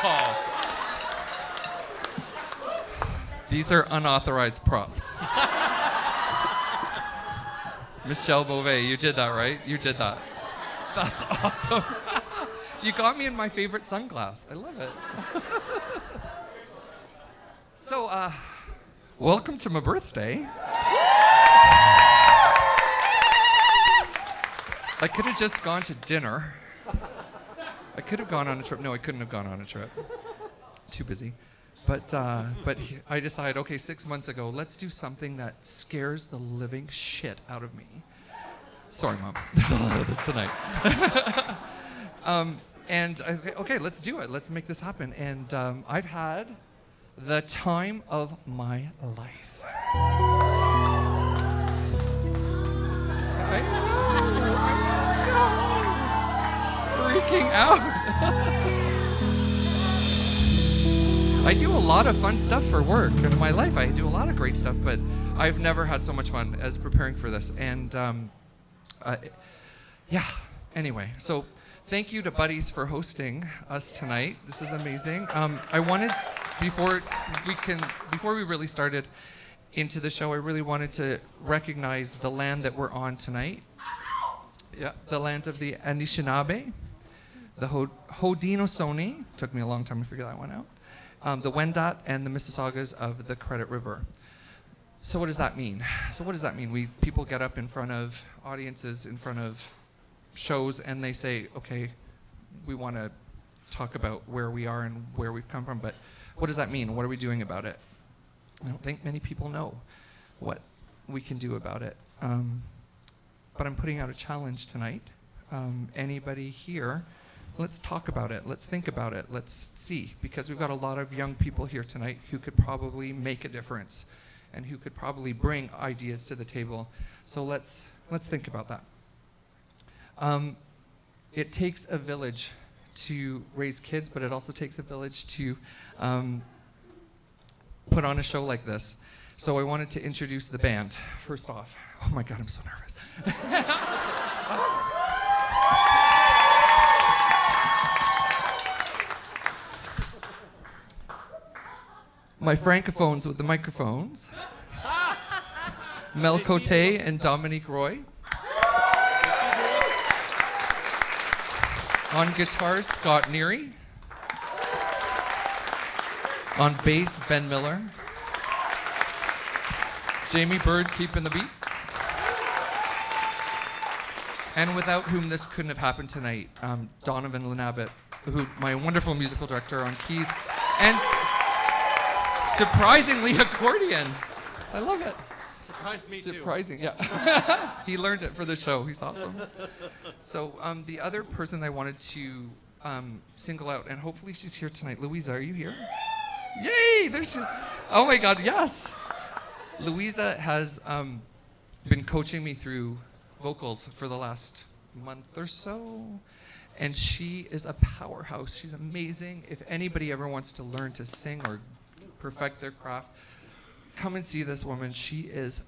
Oh. These are unauthorized props. Michele Bovet, you did that, right? You did that. That's awesome. You got me in my favorite sunglass. I love it. So, welcome to my birthday. I could have just gone to dinner. I could have gone on a trip. No, I couldn't have gone on a trip. Too busy. But I decided, okay, 6 months ago, let's do something that scares the living shit out of me. Sorry, Mom. There's a lot of this tonight. Okay, let's do it. Let's make this happen. And I've had the time of my life. I know. Freaking out. I do a lot of fun stuff for work. In my life, I do a lot of great stuff, but I've never had so much fun as preparing for this. And yeah, anyway, so thank you to Buddies for hosting us tonight. This is amazing. I wanted, before we really started into the show, I really wanted to recognize the land that we're on tonight. Yeah, the land of the Anishinaabe, the Haudenosaunee, took me a long time to figure that one out, the Wendat, and the Mississaugas of the Credit River. So what does that mean? People get up in front of audiences, in front of shows, and they say, okay, we want to talk about where we are and where we've come from, but what does that mean? What are we doing about it? I don't think many people know what we can do about it. But I'm putting out a challenge tonight. Anybody here, let's talk about it. Let's think about it. Let's see, because we've got a lot of young people here tonight who could probably make a difference and who could probably bring ideas to the table. So let's think about that. It takes a village to raise kids, but it also takes a village to put on a show like this. So I wanted to introduce the band. First off, oh my God, I'm so nervous. My francophones with the microphones. MeL Cote and Dominique Roy. On guitar, Scott Neary. On bass, Ben Miller. Jamie Bird keeping the beats. And without whom this couldn't have happened tonight, Donavon Lanabat, who my wonderful musical director on keys, and surprisingly accordion. I love it. Surprised me too. Surprising, yeah. He learned it for the show. He's awesome. So the other person I wanted to single out, and hopefully she's here tonight. Louisa, are you here? Yay! There she is. Oh my God, yes. Louisa has been coaching me through vocals for the last month or so, and she is a powerhouse. She's amazing. If anybody ever wants to learn to sing or perfect their craft, come and see this woman. She is,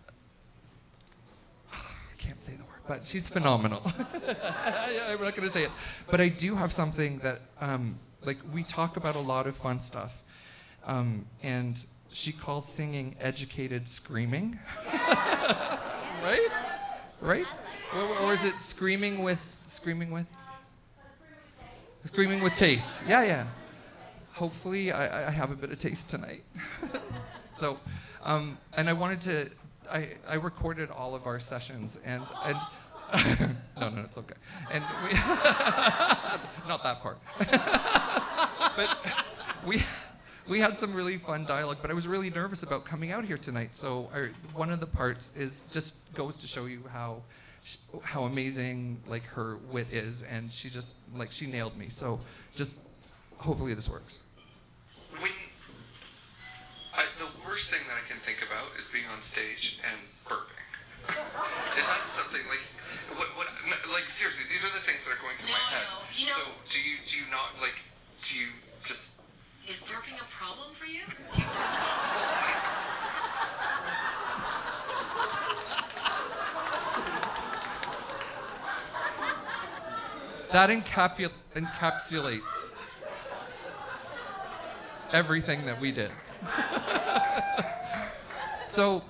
I can't say the word, but she's phenomenal. I'm not going to say it. But I do have something that, like, we talk about a lot of fun stuff, and she calls singing educated screaming. Right? Right? Or is it screaming with taste? Yeah. Hopefully I have a bit of taste tonight. So, and I wanted to, I recorded all of our sessions and no, it's okay. And we, not that part. But we had some really fun dialogue, but I was really nervous about coming out here tonight. So one of the parts is just goes to show you how amazing like her wit is, and she just like she nailed me. So just hopefully this works. The worst thing that I can think about is being on stage and burping. Is that something like what like seriously? These are the things that are going through my head. No. You know, so do you not like? Do you just? Is burping a problem for you? That encapsulates everything that we did. So